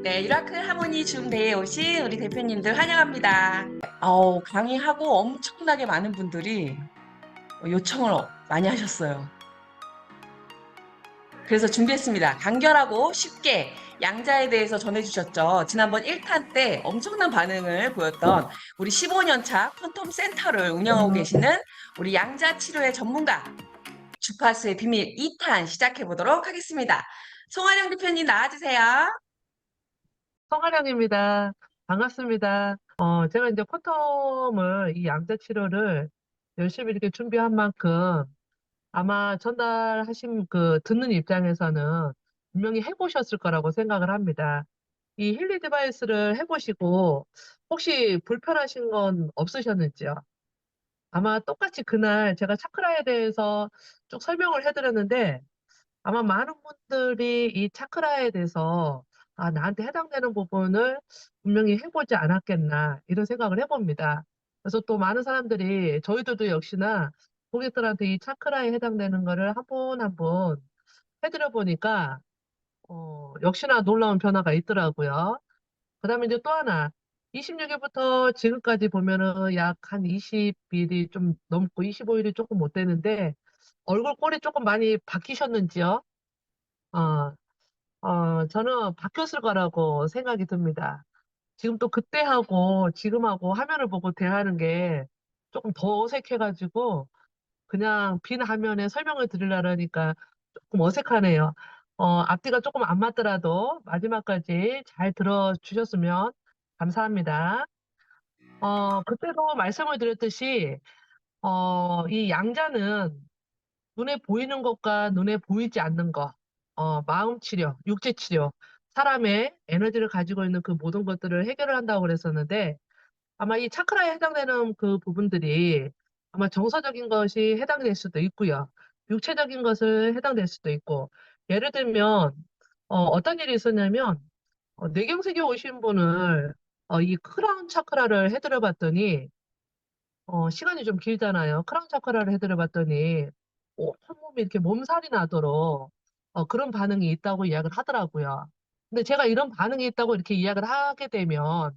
네, 유라클 하모니 줌대에 오신 우리 대표님들 환영합니다. 강의하고 엄청나게 많은 분들이 요청을 많이 하셨어요. 그래서 준비했습니다. 간결하고 쉽게 양자에 대해서 전해주셨죠. 지난번 1탄 때 엄청난 반응을 보였던 우리 15년차 퀀텀 센터를 운영하고 계시는 우리 양자 치료의 전문가 주파수의 비밀 2탄 시작해 보도록 하겠습니다. 송하령 대표님 나와주세요. 성하령입니다. 반갑습니다. 제가 이제 쿼텀을, 이 양자 치료를 열심히 이렇게 준비한 만큼 아마 전달하신 듣는 입장에서는 분명히 해보셨을 거라고 생각을 합니다. 이 힐리 디바이스를 해보시고 혹시 불편하신 건 없으셨는지요? 아마 똑같이 그날 제가 차크라에 대해서 쭉 설명을 해드렸는데 아마 많은 분들이 이 차크라에 대해서 나한테 해당되는 부분을 분명히 해보지 않았겠나 이런 생각을 해봅니다. 그래서 또 많은 사람들이 저희들도 역시나 고객들한테 이 차크라에 해당되는 거를 한 분 한 분 해드려 보니까 역시나 놀라운 변화가 있더라고요. 그다음에 이제 또 하나 26일부터 지금까지 보면은 약 한 20일이 좀 넘고 25일이 조금 못 되는데 얼굴 꼴이 조금 많이 바뀌셨는지요? 어, 저는 바뀌었을 거라고 생각이 듭니다. 지금 또 그때하고 지금하고 화면을 보고 대하는 게 조금 더 어색해가지고 그냥 빈 화면에 설명을 드리려니까 조금 어색하네요. 앞뒤가 조금 안 맞더라도 마지막까지 잘 들어주셨으면 감사합니다. 그때도 말씀을 드렸듯이, 이 양자는 눈에 보이는 것과 눈에 보이지 않는 것, 마음 치료, 육체 치료, 사람의 에너지를 가지고 있는 그 모든 것들을 해결을 한다고 그랬었는데, 아마 이 차크라에 해당되는 그 부분들이 아마 정서적인 것이 해당될 수도 있고요. 육체적인 것을 해당될 수도 있고, 예를 들면, 어떤 일이 있었냐면, 뇌경색이 오신 분을 이 크라운 차크라를 해드려 봤더니, 시간이 좀 길잖아요. 크라운 차크라를 해드려 봤더니, 온몸이 이렇게 몸살이 나도록 그런 반응이 있다고 이야기를 하더라고요. 근데 제가 이런 반응이 있다고 이렇게 이야기를 하게 되면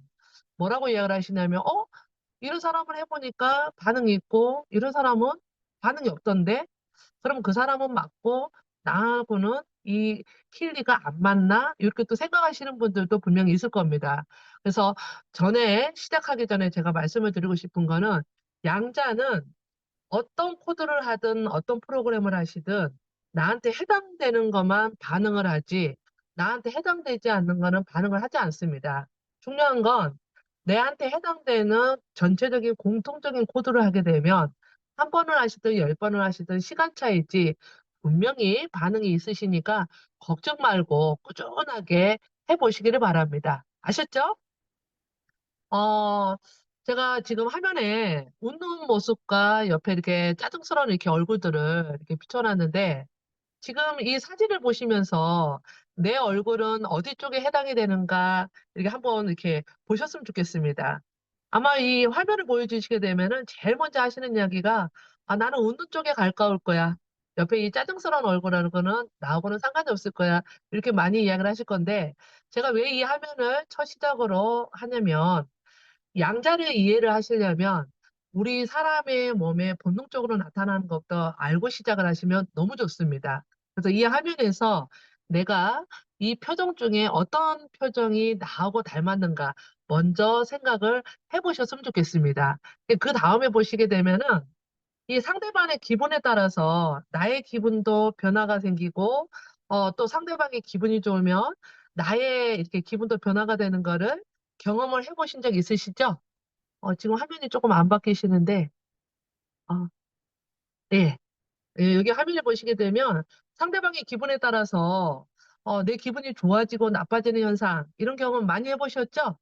뭐라고 이야기를 하시냐면, 이런 사람을 해보니까 반응이 있고, 이런 사람은 반응이 없던데? 그럼 그 사람은 맞고, 나하고는 이 힐리가 안 맞나? 이렇게 또 생각하시는 분들도 분명히 있을 겁니다. 그래서 시작하기 전에 제가 말씀을 드리고 싶은 거는, 양자는 어떤 코드를 하든 어떤 프로그램을 하시든 나한테 해당되는 것만 반응을 하지 나한테 해당되지 않는 거는 반응을 하지 않습니다. 중요한 건 내한테 해당되는 전체적인 공통적인 코드를 하게 되면 한 번을 하시든 열 번을 하시든 시간 차이지 분명히 반응이 있으시니까 걱정 말고 꾸준하게 해보시기를 바랍니다. 아셨죠? 어, 제가 지금 화면에 웃는 모습과 옆에 이렇게 짜증스러운 이렇게 얼굴들을 이렇게 비춰놨는데, 지금 이 사진을 보시면서 내 얼굴은 어디 쪽에 해당이 되는가, 이렇게 한번 이렇게 보셨으면 좋겠습니다. 아마 이 화면을 보여주시게 되면은 제일 먼저 하시는 이야기가, 나는 웃는 쪽에 가까울 거야. 옆에 이 짜증스러운 얼굴하는 거는 나하고는 상관이 없을 거야. 이렇게 많이 이야기를 하실 건데, 제가 왜 이 화면을 첫 시작으로 하냐면, 양자를 이해를 하시려면 우리 사람의 몸에 본능적으로 나타나는 것도 알고 시작을 하시면 너무 좋습니다. 그래서 이 화면에서 내가 이 표정 중에 어떤 표정이 나하고 닮았는가 먼저 생각을 해보셨으면 좋겠습니다. 그 다음에 보시게 되면은 이 상대방의 기분에 따라서 나의 기분도 변화가 생기고 또 상대방의 기분이 좋으면 나의 이렇게 기분도 변화가 되는 거를 경험을 해보신 적 있으시죠? 지금 화면이 조금 안 바뀌시는데, 어, 네. 여기 화면을 보시게 되면 상대방의 기분에 따라서 내 기분이 좋아지고 나빠지는 현상, 이런 경험 많이 해보셨죠?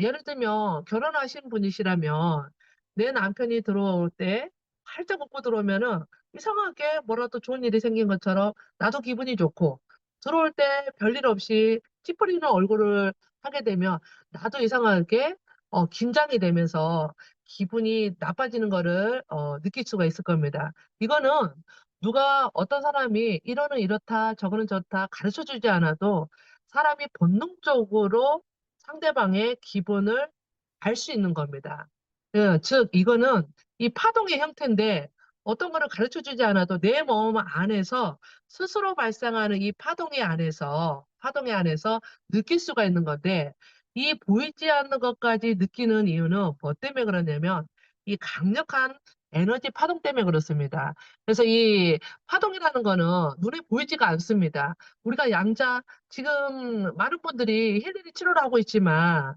예를 들면 결혼하신 분이시라면 내 남편이 들어올 때 활짝 웃고 들어오면은 이상하게 뭐라도 좋은 일이 생긴 것처럼 나도 기분이 좋고 들어올 때 별일 없이 찌푸리는 얼굴을 하게 되면 나도 이상하게 긴장이 되면서 기분이 나빠지는 거를 느낄 수가 있을 겁니다. 이거는 누가 어떤 사람이 이거는 이렇다 저거는 저렇다 가르쳐 주지 않아도 사람이 본능적으로 상대방의 기분을 알 수 있는 겁니다. 즉, 이거는 이 파동의 형태인데 어떤 거를 가르쳐 주지 않아도 내 마음 안에서 스스로 발생하는 이 파동의 안에서 느낄 수가 있는 건데 이 보이지 않는 것까지 느끼는 이유는 뭐 때문에 그러냐면 이 강력한 에너지 파동 때문에 그렇습니다. 그래서 이 파동이라는 거는 눈에 보이지가 않습니다. 우리가 양자, 지금 많은 분들이 힐링 치료를 하고 있지만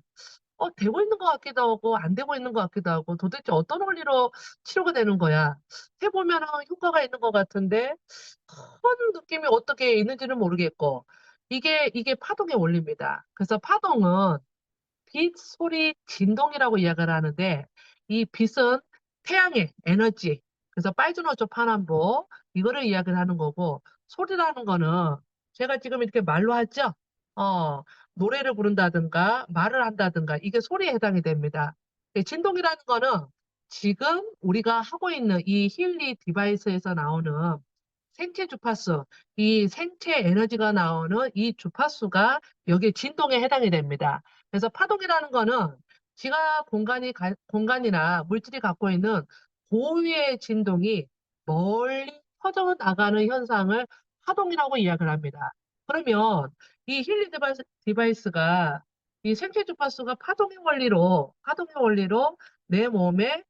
되고 있는 것 같기도 하고, 안 되고 있는 것 같기도 하고, 도대체 어떤 원리로 치료가 되는 거야? 해보면 효과가 있는 것 같은데, 큰 느낌이 어떻게 있는지는 모르겠고, 이게 파동의 원리입니다. 그래서 파동은 빛, 소리, 진동이라고 이야기를 하는데, 이 빛은 태양의 에너지, 그래서 빨주노초 파남보, 이거를 이야기를 하는 거고, 소리라는 거는 제가 지금 이렇게 말로 하죠? 어, 노래를 부른다든가, 말을 한다든가, 이게 소리에 해당이 됩니다. 진동이라는 거는 지금 우리가 하고 있는 이 힐리 디바이스에서 나오는 생체 주파수, 이 생체 에너지가 나오는 이 주파수가 여기에 진동에 해당이 됩니다. 그래서 파동이라는 거는 지각 공간이나 물질이 갖고 있는 고유의 진동이 멀리 퍼져나가는 현상을 파동이라고 이야기를 합니다. 그러면 이 힐링 디바이스가 이 생체 주파수가 파동의 원리로 내 몸에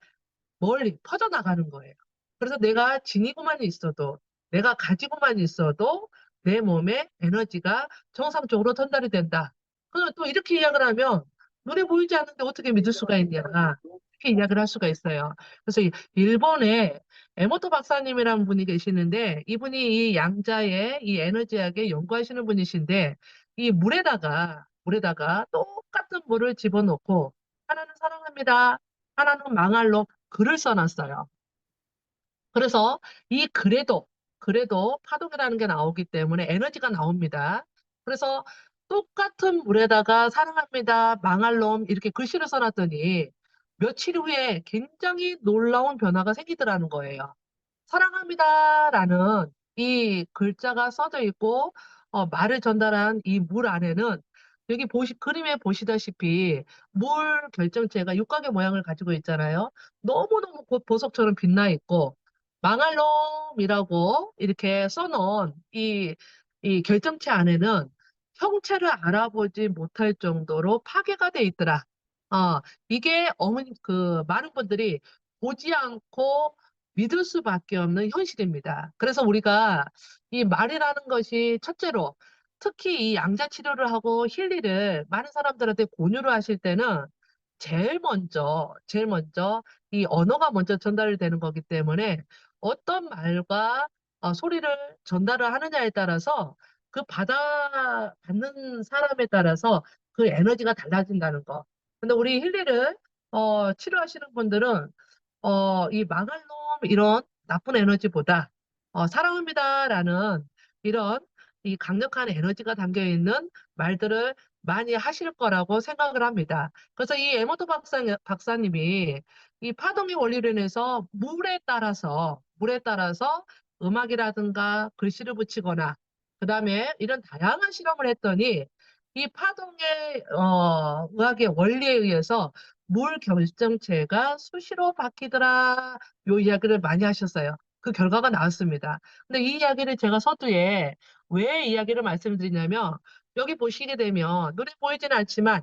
멀리 퍼져나가는 거예요. 그래서 내가 지니고만 있어도, 내가 가지고만 있어도 내 몸에 에너지가 정상적으로 전달이 된다. 그럼 또 이렇게 이야기를 하면 눈에 보이지 않는데 어떻게 믿을 수가 있냐. 이렇게 이야기를 할 수가 있어요. 그래서 일본에 에모토 박사님이라는 분이 계시는데 이분이 이 양자의 이 에너지학에 연구하시는 분이신데 이 물에다가 똑같은 물을 집어넣고 하나는 사랑합니다. 하나는 망할로 글을 써놨어요. 그래서 이 그래도 파동이라는 게 나오기 때문에 에너지가 나옵니다. 그래서 똑같은 물에다가 사랑합니다, 망할 놈 이렇게 글씨를 써놨더니 며칠 후에 굉장히 놀라운 변화가 생기더라는 거예요. 사랑합니다라는 이 글자가 써져 있고 말을 전달한 이 물 안에는 여기 그림에 보시다시피 물 결정체가 육각의 모양을 가지고 있잖아요. 너무너무 보석처럼 빛나 있고 망할 놈이라고 이렇게 써놓은 이 결정체 안에는 형체를 알아보지 못할 정도로 파괴가 돼 있더라. 이게 많은 분들이 보지 않고 믿을 수밖에 없는 현실입니다. 그래서 우리가 이 말이라는 것이 첫째로 특히 이 양자 치료를 하고 힐리를 많은 사람들한테 권유를 하실 때는 제일 먼저 이 언어가 먼저 전달이 되는 거기 때문에 어떤 말과 소리를 전달을 하느냐에 따라서 받는 사람에 따라서 그 에너지가 달라진다는 거. 근데 우리 힐리를 치료하시는 분들은 이 망할 놈 이런 나쁜 에너지보다 사랑합니다라는 이런 이 강력한 에너지가 담겨 있는 말들을 많이 하실 거라고 생각을 합니다. 그래서 이 에모토 박사님이 이 파동의 원리로 인해서 물에 따라서 음악이라든가 글씨를 붙이거나 그다음에 이런 다양한 실험을 했더니 이 파동의 의학의 원리에 의해서 물 결정체가 수시로 바뀌더라. 요 이야기를 많이 하셨어요. 그 결과가 나왔습니다. 근데 이 이야기를 제가 서두에 왜 이야기를 말씀드리냐면 여기 보시게 되면 눈에 보이지는 않지만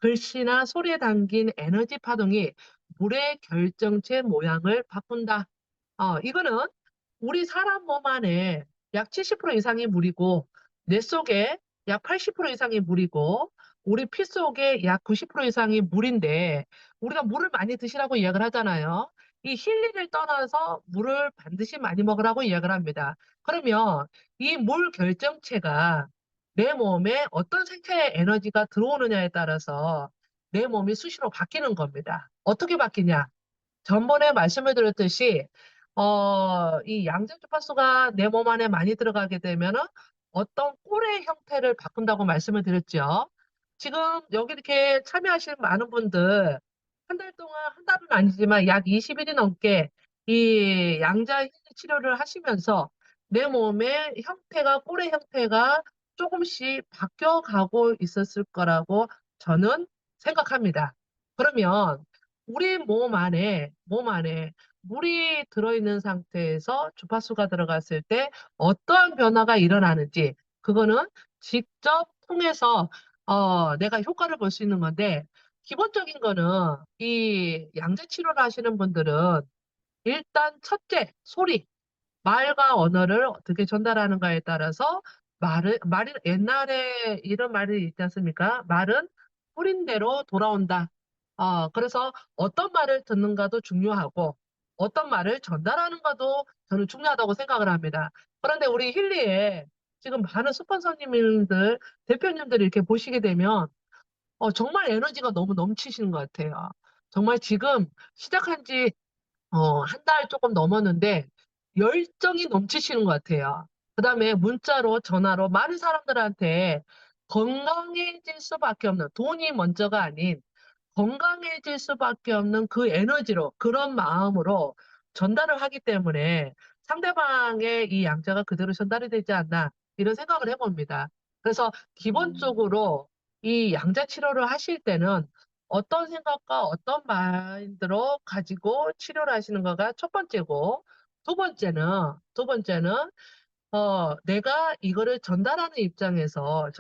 글씨나 소리에 담긴 에너지 파동이 물의 결정체 모양을 바꾼다. 이거는 우리 사람 몸 안에 약 70% 이상이 물이고 뇌 속에 약 80% 이상이 물이고 우리 피 속에 약 90% 이상이 물인데 우리가 물을 많이 드시라고 이야기를 하잖아요. 이 힐리를 떠나서 물을 반드시 많이 먹으라고 이야기를 합니다. 그러면 이 물 결정체가 내 몸에 어떤 생체 에너지가 들어오느냐에 따라서 내 몸이 수시로 바뀌는 겁니다. 어떻게 바뀌냐? 전번에 말씀을 드렸듯이, 이 양자 주파수가 내 몸 안에 많이 들어가게 되면은 어떤 꼴의 형태를 바꾼다고 말씀을 드렸죠. 지금 여기 이렇게 참여하신 많은 분들, 한 달 동안, 한 달은 아니지만 약 20일이 넘게 이 양자 치료를 하시면서 내 몸의 꼴의 형태가 조금씩 바뀌어가고 있었을 거라고 저는 생각합니다. 그러면 우리 몸 안에 물이 들어있는 상태에서 주파수가 들어갔을 때 어떠한 변화가 일어나는지, 그거는 직접 통해서 내가 효과를 볼 수 있는 건데, 기본적인 거는 이 양자 치료를 하시는 분들은 일단 첫째, 소리. 말과 언어를 어떻게 전달하는가에 따라서 말이, 옛날에 이런 말이 있지 않습니까? 말은 뿌린 대로 돌아온다. 그래서 어떤 말을 듣는가도 중요하고, 어떤 말을 전달하는 가도 저는 중요하다고 생각을 합니다. 그런데 우리 힐리에 지금 많은 스폰서님들, 대표님들 이렇게 보시게 되면, 정말 에너지가 너무 넘치시는 것 같아요. 정말 지금 시작한 지 한 달 조금 넘었는데 열정이 넘치시는 것 같아요. 그다음에 문자로, 전화로 많은 사람들한테 건강해질 수밖에 없는, 돈이 먼저가 아닌 건강해질 수밖에 없는 그 에너지로, 그런 마음으로 전달을 하기 때문에 상대방의 이 양자가 그대로 전달이 되지 않나, 이런 생각을 해봅니다. 그래서 음. 기본적으로 이 양자 치료를 하실 때는 어떤 생각과 어떤 마인드로 가지고 치료를 하시는 거가 첫 번째고, 두 번째는 내가 이거를 전달하는 입장에서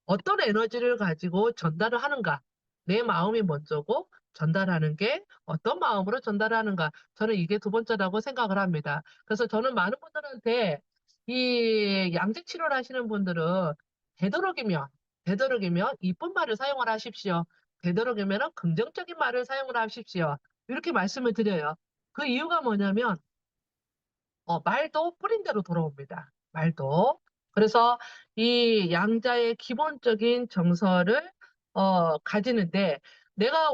어떤 에너지를 가지고 전달을 하는가. 내 마음이 먼저고, 전달하는 게 어떤 마음으로 전달하는가. 저는 이게 두 번째라고 생각을 합니다. 그래서 저는 많은 분들한테 이 양재 치료를 하시는 분들은 되도록이면, 되도록이면 이쁜 말을 사용을 하십시오. 되도록이면 긍정적인 말을 사용을 하십시오. 이렇게 말씀을 드려요. 그 이유가 뭐냐면, 말도 뿌린 대로 돌아옵니다. 말도. 그래서 이 양자의 기본적인 정서를 가지는데,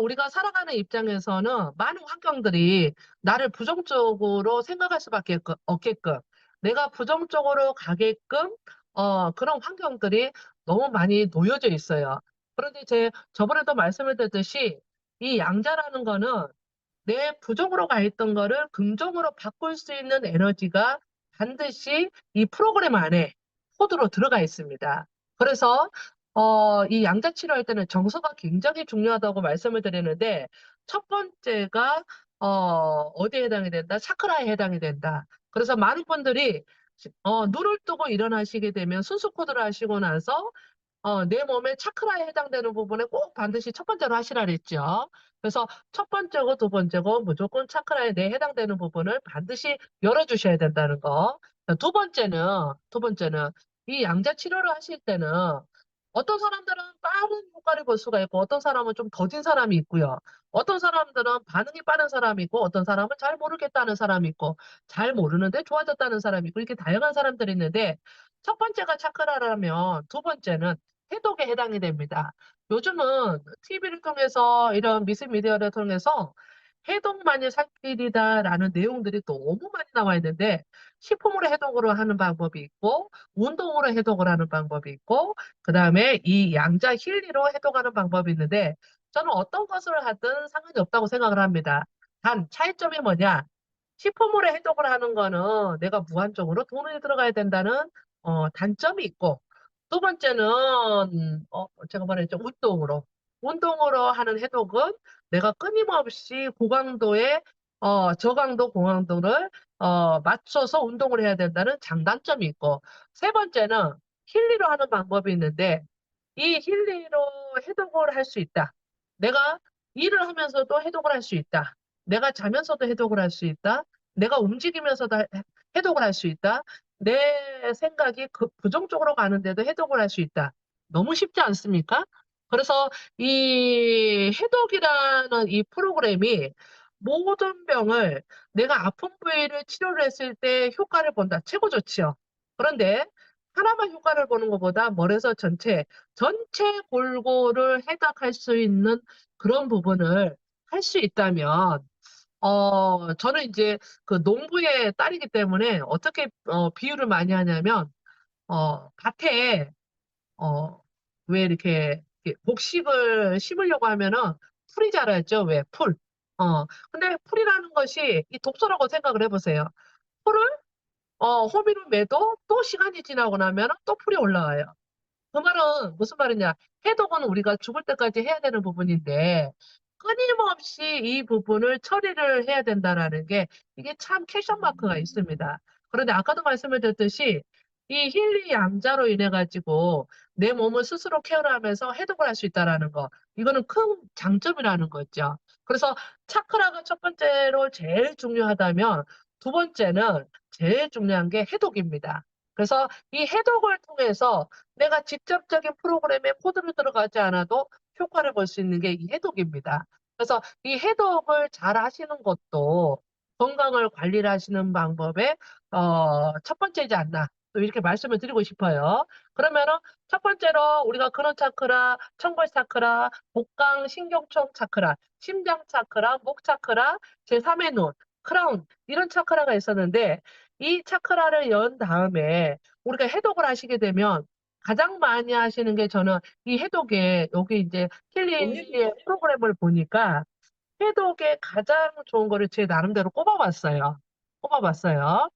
우리가 살아가는 입장에서는 많은 환경들이 나를 부정적으로 생각할 수밖에 없게끔, 내가 부정적으로 가게끔 그런 환경들이 너무 많이 놓여져 있어요. 그런데 저번에도 말씀을 드렸듯이 이 양자라는 거는 내 부정으로 가 있던 거를 긍정으로 바꿀 수 있는 에너지가 반드시 이 프로그램 안에 코드로 들어가 있습니다. 그래서 이 양자 치료할 때는 정서가 굉장히 중요하다고 말씀을 드리는데, 첫 번째가 어디에 해당이 된다? 차크라에 해당이 된다. 그래서 많은 분들이 눈을 뜨고 일어나시게 되면 순수 코드를 하시고 나서 내 몸의 차크라에 해당되는 부분에 꼭 반드시 첫 번째로 하시라 그랬죠. 그래서 첫 번째고 두 번째고 무조건 차크라에 내 해당되는 부분을 반드시 열어주셔야 된다는 거. 두 번째는 이 양자 치료를 하실 때는 어떤 사람들은 빠른 효과를 볼 수가 있고, 어떤 사람은 좀 더딘 사람이 있고요. 어떤 사람들은 반응이 빠른 사람이 있고, 어떤 사람은 잘 모르겠다는 사람이 있고, 잘 모르는데 좋아졌다는 사람이 있고, 이렇게 다양한 사람들이 있는데, 첫 번째가 차크라라면 두 번째는 해독에 해당이 됩니다. 요즘은 TV를 통해서, 이런 미스미디어를 통해서 해독만이 살 길이다라는 내용들이 너무 많이 나와 있는데, 식품으로 해독으로 하는 방법이 있고, 운동으로 해독을 하는 방법이 있고, 그 다음에 이 양자 힐리로 해독하는 방법이 있는데, 저는 어떤 것을 하든 상관이 없다고 생각을 합니다. 단, 차이점이 뭐냐? 식품으로 해독을 하는 거는 내가 무한적으로 돈이 들어가야 된다는 단점이 있고, 두 번째는 제가 말했죠. 운동으로 하는 해독은 내가 끊임없이 고강도의 저강도, 고강도를 맞춰서 운동을 해야 된다는 장단점이 있고, 세 번째는 힐리로 하는 방법이 있는데, 이 힐리로 해독을 할 수 있다. 내가 일을 하면서도 해독을 할 수 있다. 내가 자면서도 해독을 할 수 있다. 내가 움직이면서도 해독을 할 수 있다. 내 생각이 부정적으로 가는데도 해독을 할 수 있다. 너무 쉽지 않습니까? 그래서 이 해독이라는 이 프로그램이 모든 병을, 내가 아픈 부위를 치료를 했을 때 효과를 본다. 최고 좋지요. 그런데 하나만 효과를 보는 것보다 멀어서 전체 골고루 해독할 수 있는 그런 부분을 할 수 있다면, 저는 이제 그 농부의 딸이기 때문에 어떻게 비유를 많이 하냐면, 밭에, 어, 왜 이렇게 곡식을 심으려고 하면은 풀이 자라죠? 왜? 풀. 근데 풀이라는 것이 이 독소라고 생각을 해보세요. 풀을 호미를 매도 또 시간이 지나고 나면 또 풀이 올라와요. 그 말은 무슨 말이냐? 해독은 우리가 죽을 때까지 해야 되는 부분인데, 끊임없이 이 부분을 처리를 해야 된다라는 게, 이게 참 퀘션 마크가 있습니다. 그런데 아까도 말씀을 드렸듯이, 이 힐리 양자로 인해가지고 내 몸을 스스로 케어를 하면서 해독을 할 수 있다라는 거, 이거는 큰 장점이라는 거죠. 그래서 차크라가 첫 번째로 제일 중요하다면, 두 번째는 제일 중요한 게 해독입니다. 그래서 이 해독을 통해서 내가 직접적인 프로그램에 코드를 들어가지 않아도 효과를 볼 수 있는 게 이 해독입니다. 그래서 이 해독을 잘 하시는 것도 건강을 관리를 하시는 방법의 첫 번째이지 않나 또 이렇게 말씀을 드리고 싶어요. 그러면은 첫 번째로 우리가 근원 차크라, 청골 차크라, 복강, 신경총 차크라, 심장 차크라, 목 차크라, 제3의 눈, 크라운 이런 차크라가 있었는데 이 차크라를 연 다음에 우리가 해독을 하시게 되면 가장 많이 하시는 게 저는 이 해독에 여기 이제 힐링의 프로그램을 보니까 해독에 가장 좋은 거를 제 나름대로 꼽아봤어요. 꼽아봤어요.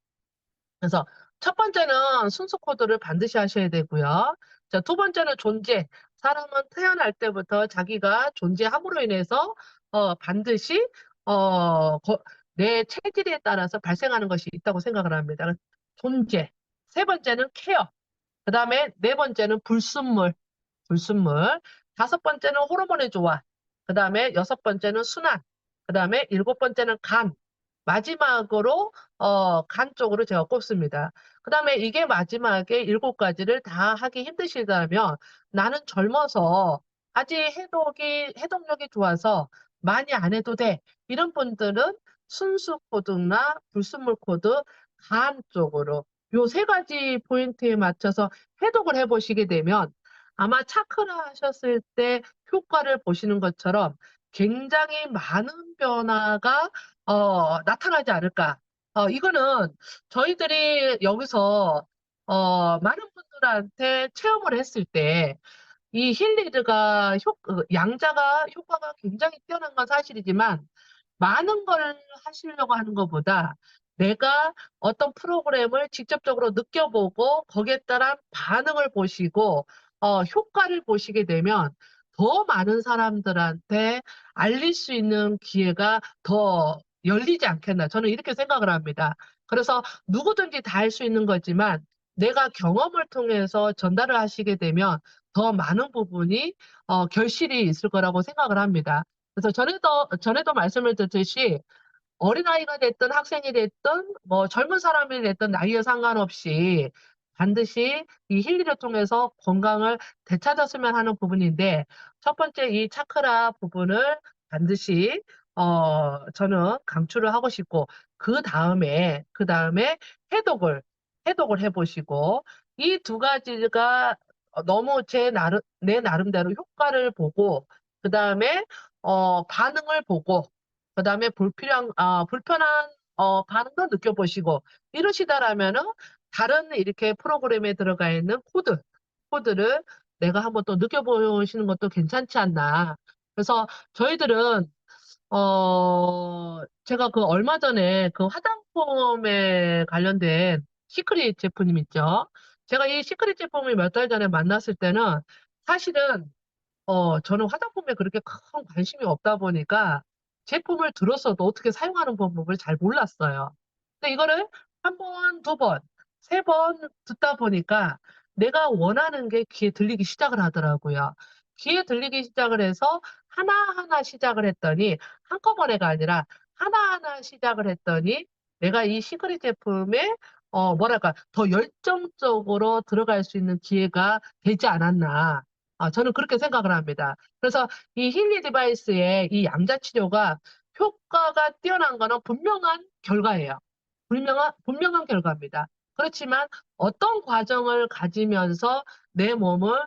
그래서 첫 번째는 순수 코드를 반드시 하셔야 되고요. 자, 두 번째는 존재. 사람은 태어날 때부터 자기가 존재함으로 인해서 반드시 내 체질에 따라서 발생하는 것이 있다고 생각을 합니다. 존재. 세 번째는 케어. 그 다음에 네 번째는 불순물. 다섯 번째는 호르몬의 조화. 그 다음에 여섯 번째는 순환. 그 다음에 일곱 번째는 간. 마지막으로, 간 쪽으로 제가 꼽습니다. 그 다음에 이게 마지막에 일곱 가지를 다 하기 힘드시다면 나는 젊어서 아직 해독력이 좋아서 많이 안 해도 돼. 이런 분들은 순수 코드나 불순물 코드, 간 쪽으로 요 세 가지 포인트에 맞춰서 해독을 해보시게 되면 아마 차크라 하셨을 때 효과를 보시는 것처럼 굉장히 많은 변화가 나타나지 않을까. 이거는 저희들이 여기서 많은 분들한테 체험을 했을 때 이 힐리드가 양자가 효과가 굉장히 뛰어난 건 사실이지만 많은 걸 하시려고 하는 것보다 내가 어떤 프로그램을 직접적으로 느껴보고 거기에 따라 반응을 보시고 효과를 보시게 되면 더 많은 사람들한테 알릴 수 있는 기회가 더 열리지 않겠나. 저는 이렇게 생각을 합니다. 그래서 누구든지 다 할 수 있는 거지만 내가 경험을 통해서 전달을 하시게 되면 더 많은 부분이 결실이 있을 거라고 생각을 합니다. 그래서 전에도 말씀을 드렸듯이 어린아이가 됐든 학생이 됐든 뭐 젊은 사람이 됐든 나이에 상관없이 반드시 이 힐리를 통해서 건강을 되찾았으면 하는 부분인데 첫 번째 이 차크라 부분을 반드시 저는 강추를 하고 싶고 그 다음에 해독을 해독을 해보시고 이 두 가지가 너무 내 나름대로 효과를 보고 그 다음에 반응을 보고 그다음에 불편한 반응도 느껴보시고 이러시다라면은 다른 이렇게 프로그램에 들어가 있는 코드를 내가 한번 또 느껴보시는 것도 괜찮지 않나. 그래서 저희들은 제가 그 얼마 전에 그 화장품에 관련된 시크릿 제품 있죠. 제가 이 시크릿 제품을 몇 달 전에 만났을 때는 사실은 저는 화장품에 그렇게 큰 관심이 없다 보니까 제품을 들었어도 어떻게 사용하는 방법을 잘 몰랐어요. 근데 이거를 한 번, 두 번, 세 번 듣다 보니까 내가 원하는 게 귀에 들리기 시작을 하더라고요. 귀에 들리기 시작을 해서 하나하나 시작을 했더니 한꺼번에가 아니라 하나하나 시작을 했더니 내가 이 시크릿 제품에 뭐랄까 더 열정적으로 들어갈 수 있는 기회가 되지 않았나. 저는 그렇게 생각을 합니다. 그래서 이 힐리 디바이스의 이 양자 치료가 효과가 뛰어난 거는 분명한 결과예요. 분명한 결과입니다. 그렇지만 어떤 과정을 가지면서 내 몸을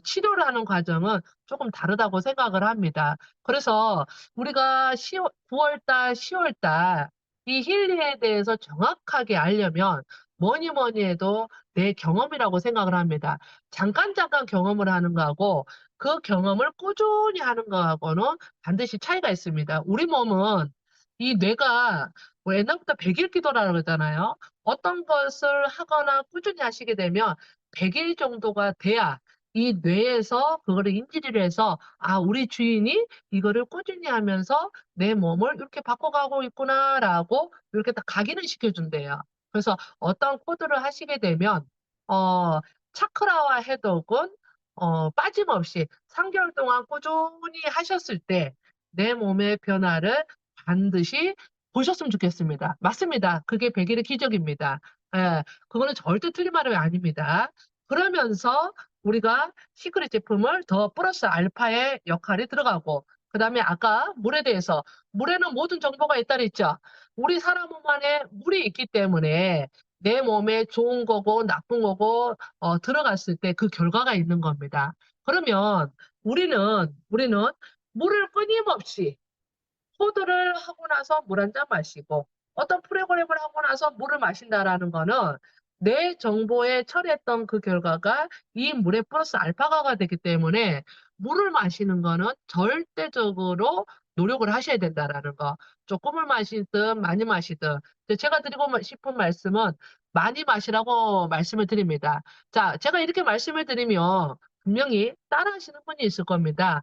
치료를 하는 과정은 조금 다르다고 생각을 합니다. 그래서 우리가 9월달, 10월달 이 힐리에 대해서 정확하게 알려면 뭐니 뭐니 해도 내 경험이라고 생각을 합니다. 잠깐 경험을 하는 거하고 그 경험을 꾸준히 하는 거하고는 반드시 차이가 있습니다. 우리 몸은 이 뇌가 뭐 옛날부터 백일 기도라고 그러잖아요. 어떤 것을 하거나 꾸준히 하시게 되면 100일 정도가 돼야 이 뇌에서 그거를 인지를 해서 아, 우리 주인이 이거를 꾸준히 하면서 내 몸을 이렇게 바꿔가고 있구나라고 이렇게 딱 각인을 시켜준대요. 그래서 어떤 코드를 하시게 되면 어, 차크라와 해독은 빠짐없이 3개월 동안 꾸준히 하셨을 때 내 몸의 변화를 반드시 보셨으면 좋겠습니다. 맞습니다. 그게 100일의 기적입니다. 예, 그거는 절대 틀린 말이 아닙니다. 그러면서 우리가 시크릿 제품을 더 플러스 알파의 역할이 들어가고, 그 다음에 아까 물에 대해서, 물에는 모든 정보가 있다 그랬죠. 우리 사람 몸 안에 물이 있기 때문에 내 몸에 좋은 거고 나쁜 거고 들어갔을 때 그 결과가 있는 겁니다. 그러면 우리는 물을 끊임없이 포도를 하고 나서 물 한 잔 마시고 어떤 프로그램을 하고 나서 물을 마신다라는 거는 내 정보에 처리했던 그 결과가 이 물에 플러스 알파가가 되기 때문에 물을 마시는 거는 절대적으로 노력을 하셔야 된다라는 거. 조금을 마시든 많이 마시든 제가 드리고 싶은 말씀은 많이 마시라고 말씀을 드립니다. 자, 제가 이렇게 말씀을 드리면 분명히 따라 하시는 분이 있을 겁니다.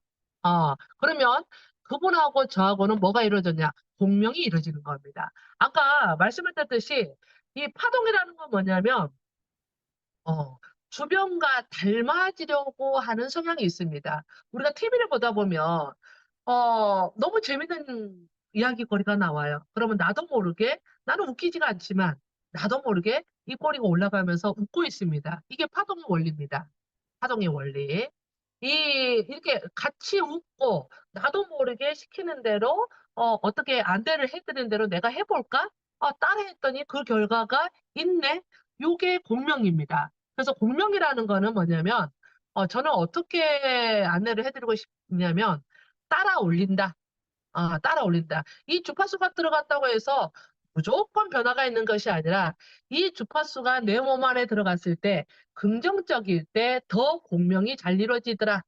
그러면 그분하고 저하고는 뭐가 이루어졌냐? 공명이 이루어지는 겁니다. 아까 말씀을 드렸듯이 이 파동이라는 건 뭐냐면 어, 주변과 닮아지려고 하는 성향이 있습니다. 우리가 TV를 보다 보면 너무 재밌는 이야기거리가 나와요. 그러면 나도 모르게 나는 웃기지가 않지만 나도 모르게 입꼬리가 올라가면서 웃고 있습니다. 이게 파동의 원리입니다. 파동의 원리. 이렇게 같이 웃고 나도 모르게 시키는 대로 어떻게 안대를 해드리는 대로 내가 해볼까? 따라 했더니 그 결과가 있네. 요게 공명입니다. 그래서 공명이라는 거는 뭐냐면 저는 어떻게 안내를 해드리고 싶냐면 따라 올린다. 따라 올린다. 이 주파수가 들어갔다고 해서 무조건 변화가 있는 것이 아니라 이 주파수가 내 몸 안에 들어갔을 때 긍정적일 때 더 공명이 잘 이루어지더라.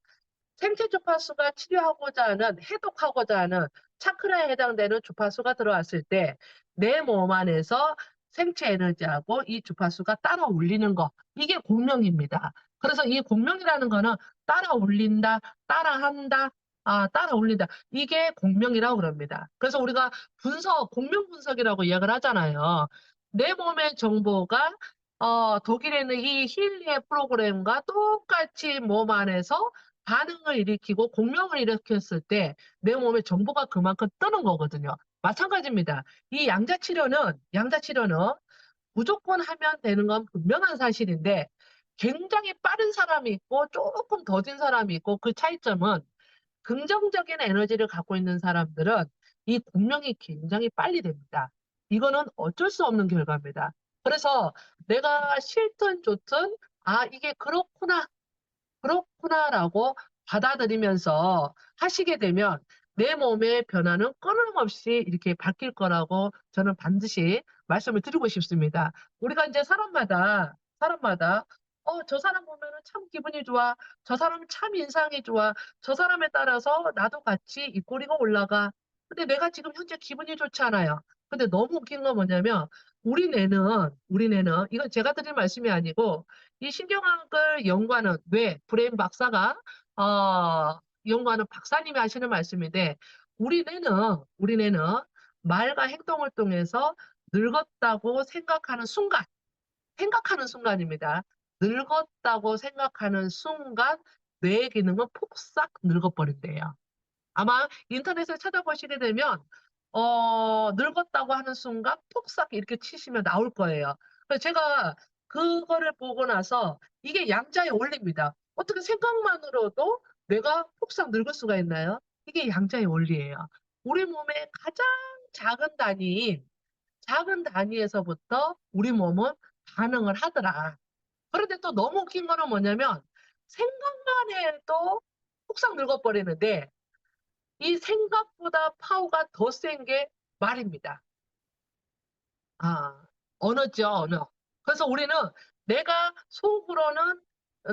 생체 주파수가 치료하고자 하는, 해독하고자 하는 차크라에 해당되는 주파수가 들어왔을 때 내 몸 안에서 생체 에너지하고 이 주파수가 따라 올리는 거. 이게 공명입니다. 그래서 이 공명이라는 거는 따라 올린다, 따라 한다, 따라 올린다. 이게 공명이라고 그럽니다. 그래서 우리가 공명 분석이라고 이야기를 하잖아요. 내 몸의 정보가 독일에 있는 이 힐리의 프로그램과 똑같이 몸 안에서 반응을 일으키고 공명을 일으켰을 때 내 몸에 정보가 그만큼 뜨는 거거든요. 마찬가지입니다. 이 양자치료는 무조건 하면 되는 건 분명한 사실인데 굉장히 빠른 사람이 있고 조금 더딘 사람이 있고 그 차이점은 긍정적인 에너지를 갖고 있는 사람들은 이 공명이 굉장히 빨리 됩니다. 이거는 어쩔 수 없는 결과입니다. 그래서 내가 싫든 좋든 이게 그렇구나라고 받아들이면서 하시게 되면 내 몸의 변화는 끊임없이 이렇게 바뀔 거라고 저는 반드시 말씀을 드리고 싶습니다. 우리가 이제 사람마다 저 사람 보면은 참 기분이 좋아. 저 사람은 참 인상이 좋아. 저 사람에 따라서 나도 같이 입꼬리가 올라가. 근데 내가 지금 현재 기분이 좋지 않아요. 근데 너무 웃긴 건 뭐냐면 우리 뇌는 이건 제가 드릴 말씀이 아니고 이 신경학을 연구하는 브레인 박사가 연구하는 박사님이 하시는 말씀인데 우리 뇌는 말과 행동을 통해서 늙었다고 생각하는 순간입니다. 늙었다고 생각하는 순간 뇌의 기능은 폭삭 늙어버린대요. 아마 인터넷에 찾아보시게 되면 늙었다고 하는 순간 폭삭 이렇게 치시면 나올 거예요. 그래서 제가 그거를 보고 나서 이게 양자의 원리입니다. 어떻게 생각만으로도 뇌가 폭삭 늙을 수가 있나요? 이게 양자의 원리예요. 우리 몸의 가장 작은 단위에서부터 우리 몸은 반응을 하더라. 그런데 또 너무 웃긴 거는 뭐냐면 생각만 해도 폭삭 늙어버리는데 이 생각보다 파워가 더 센 게 말입니다. 아, 언어죠, 언어. 그래서 우리는 내가 속으로는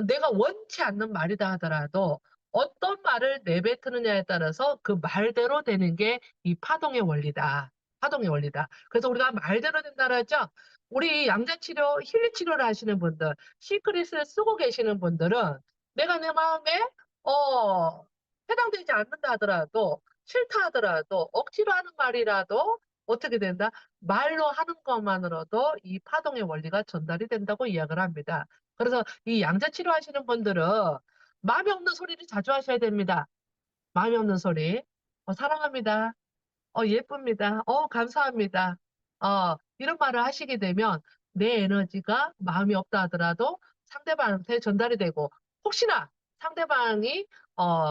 내가 원치 않는 말이다 하더라도 어떤 말을 내뱉느냐에 따라서 그 말대로 되는 게 이 파동의 원리다. 파동의 원리다. 그래서 우리가 말대로 된다라 하죠. 우리 양자치료, 힐리치료를 하시는 분들, 시크릿을 쓰고 계시는 분들은 내가 내 마음에 어 해당되지 않는다 하더라도, 싫다 하더라도, 억지로 하는 말이라도 어떻게 된다? 말로 하는 것만으로도 이 파동의 원리가 전달이 된다고 이야기를 합니다. 그래서 이 양자치료 하시는 분들은 마음에 없는 소리를 자주 하셔야 됩니다. 마음에 없는 소리. 사랑합니다. 예쁩니다. 감사합니다. 이런 말을 하시게 되면 내 에너지가 마음이 없다 하더라도 상대방한테 전달이 되고, 혹시나 상대방이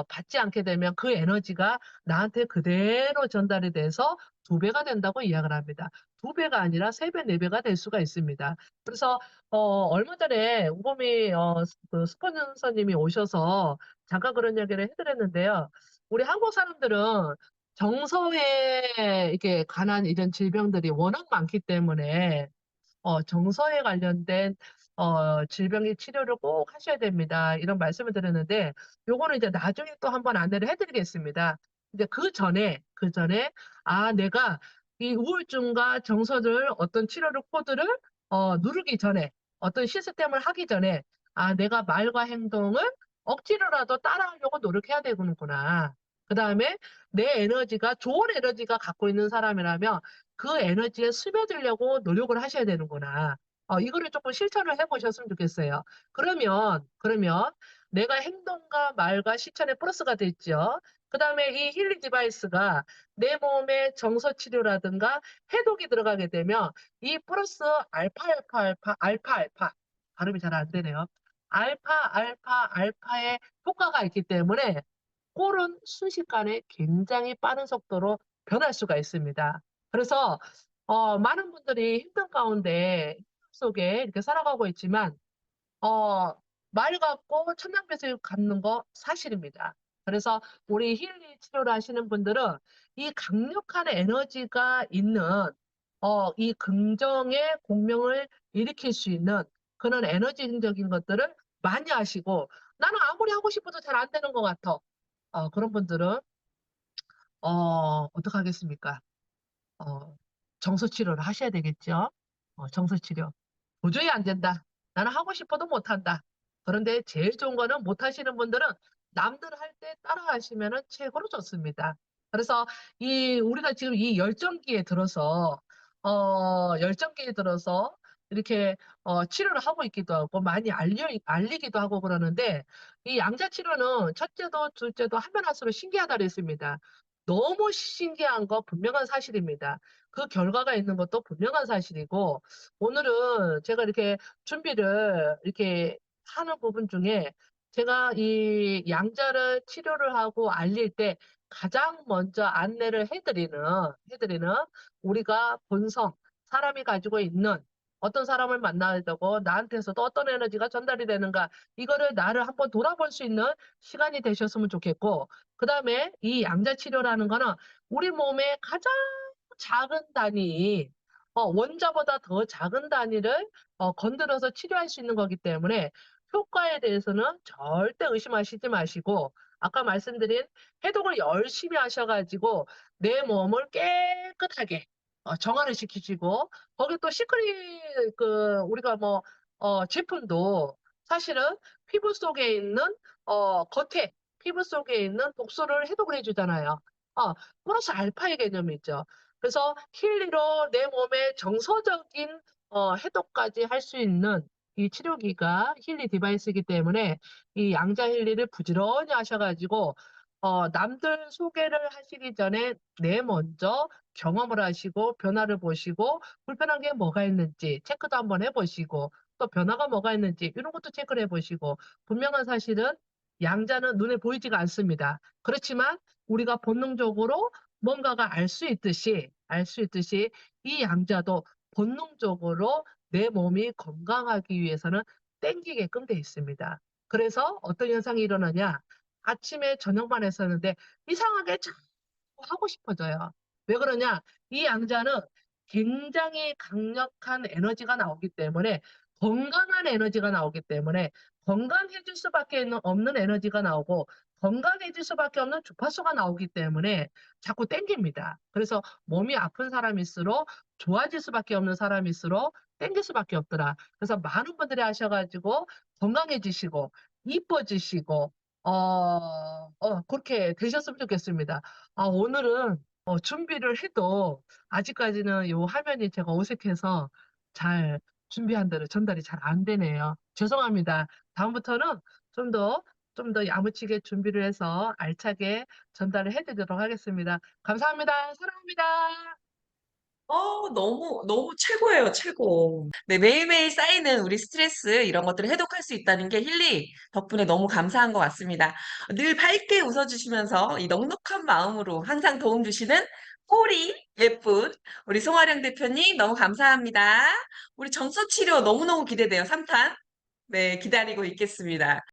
받지 않게 되면 그 에너지가 나한테 그대로 전달이 돼서 2배가 된다고 이야기를 합니다. 2배가 아니라 3배, 4배가 될 수가 있습니다. 그래서 얼마 전에 우범이 그 스폰서님이 오셔서 잠깐 그런 얘기를 해드렸는데요. 우리 한국 사람들은 정서에 이렇게 관한 이런 질병들이 워낙 많기 때문에 정서에 관련된 질병의 치료를 꼭 하셔야 됩니다. 이런 말씀을 드렸는데, 요거는 이제 나중에 또 한번 안내를 해드리겠습니다. 이제 그 전에 내가 이 우울증과 정서를 어떤 치료를 코드를 누르기 전에, 어떤 시스템을 하기 전에 내가 말과 행동을 억지로라도 따라하려고 노력해야 되는구나. 그 다음에 내 에너지가 좋은 에너지가 갖고 있는 사람이라면 그 에너지에 스며들려고 노력을 하셔야 되는구나. 이거를 조금 실천을 해보셨으면 좋겠어요. 그러면 내가 행동과 말과 실천에 플러스가 됐죠. 그 다음에 이 힐링 디바이스가 내 몸에 정서 치료라든가 해독이 들어가게 되면 이 플러스 알파, 발음이 잘 안 되네요. 알파의 효과가 있기 때문에 꼴은 순식간에 굉장히 빠른 속도로 변할 수가 있습니다. 그래서 많은 분들이 힘든 가운데 힘 속에 이렇게 살아가고 있지만 말 갖고 천냥빚을 갚는 거 사실입니다. 그래서 우리 힐링 치료를 하시는 분들은 이 강력한 에너지가 있는 이 긍정의 공명을 일으킬 수 있는 그런 에너지적인 것들을 많이 하시고, 나는 아무리 하고 싶어도 잘 안 되는 것 같아. 그런 분들은 어떡하겠습니까? 어, 정서치료를 하셔야 되겠죠? 정서치료. 도저히 안 된다. 나는 하고 싶어도 못한다. 그런데 제일 좋은 거는 못하시는 분들은 남들 할 때 따라 하시면 최고로 좋습니다. 그래서 우리가 지금 이 열정기에 들어서 이렇게 치료를 하고 있기도 하고 많이 알리기도 하고 그러는데, 이 양자치료는 첫째도 둘째도 하면 할수록 신기하다 그랬습니다. 너무 신기한 거 분명한 사실입니다. 그 결과가 있는 것도 분명한 사실이고, 오늘은 제가 이렇게 준비를 이렇게 하는 부분 중에 제가 이 양자를 치료를 하고 알릴 때 가장 먼저 안내를 해드리는 우리가 본성, 사람이 가지고 있는, 어떤 사람을 만나야 되고 나한테서도 어떤 에너지가 전달이 되는가, 이거를 나를 한번 돌아볼 수 있는 시간이 되셨으면 좋겠고, 그 다음에 이 양자 치료라는 거는 우리 몸의 가장 작은 단위, 원자보다 더 작은 단위를 건드려서 치료할 수 있는 거기 때문에 효과에 대해서는 절대 의심하시지 마시고, 아까 말씀드린 해독을 열심히 하셔가지고 내 몸을 깨끗하게 정화를 시키시고, 거기 또 시크릿 우리가 뭐 제품도 사실은 피부 속에 있는 겉에 피부 속에 있는 독소를 해독을 해주잖아요. 플러스 알파의 개념이 있죠. 그래서 힐리로 내 몸의 정서적인 해독까지 할 수 있는 이 치료기가 힐리 디바이스이기 때문에 이 양자 힐리를 부지런히 하셔가지고 남들 소개를 하시기 전에 내 먼저 경험을 하시고 변화를 보시고, 불편한 게 뭐가 있는지 체크도 한번 해보시고, 또 변화가 뭐가 있는지 이런 것도 체크를 해보시고, 분명한 사실은 양자는 눈에 보이지가 않습니다. 그렇지만 우리가 본능적으로 뭔가가 알 수 있듯이 이 양자도 본능적으로 내 몸이 건강하기 위해서는 땡기게끔 돼 있습니다. 그래서 어떤 현상이 일어나냐? 아침에 저녁만 했었는데 이상하게 자꾸 하고 싶어져요. 왜 그러냐? 이 양자는 굉장히 강력한 에너지가 나오기 때문에, 건강한 에너지가 나오기 때문에, 건강해질 수밖에 없는 에너지가 나오고, 건강해질 수밖에 없는 주파수가 나오기 때문에 자꾸 땡깁니다. 그래서 몸이 아픈 사람일수록 좋아질 수밖에 없는 사람일수록 땡길 수밖에 없더라. 그래서 많은 분들이 하셔가지고 건강해지시고 이뻐지시고 그렇게 되셨으면 좋겠습니다. 오늘은 준비를 해도 아직까지는 요 화면이 제가 어색해서 잘 준비한 대로 전달이 잘 안 되네요. 죄송합니다. 다음부터는 좀 더, 좀 더 야무지게 준비를 해서 알차게 전달을 해드리도록 하겠습니다. 감사합니다. 사랑합니다. 너무 최고예요, 최고. 네, 매일매일 쌓이는 우리 스트레스, 이런 것들을 해독할 수 있다는 게 힐리 덕분에 너무 감사한 것 같습니다. 늘 밝게 웃어주시면서 이 넉넉한 마음으로 항상 도움 주시는 꼬리 예쁜 우리 송아령 대표님 너무 감사합니다. 우리 정서 치료 너무너무 기대돼요, 3탄. 네, 기다리고 있겠습니다.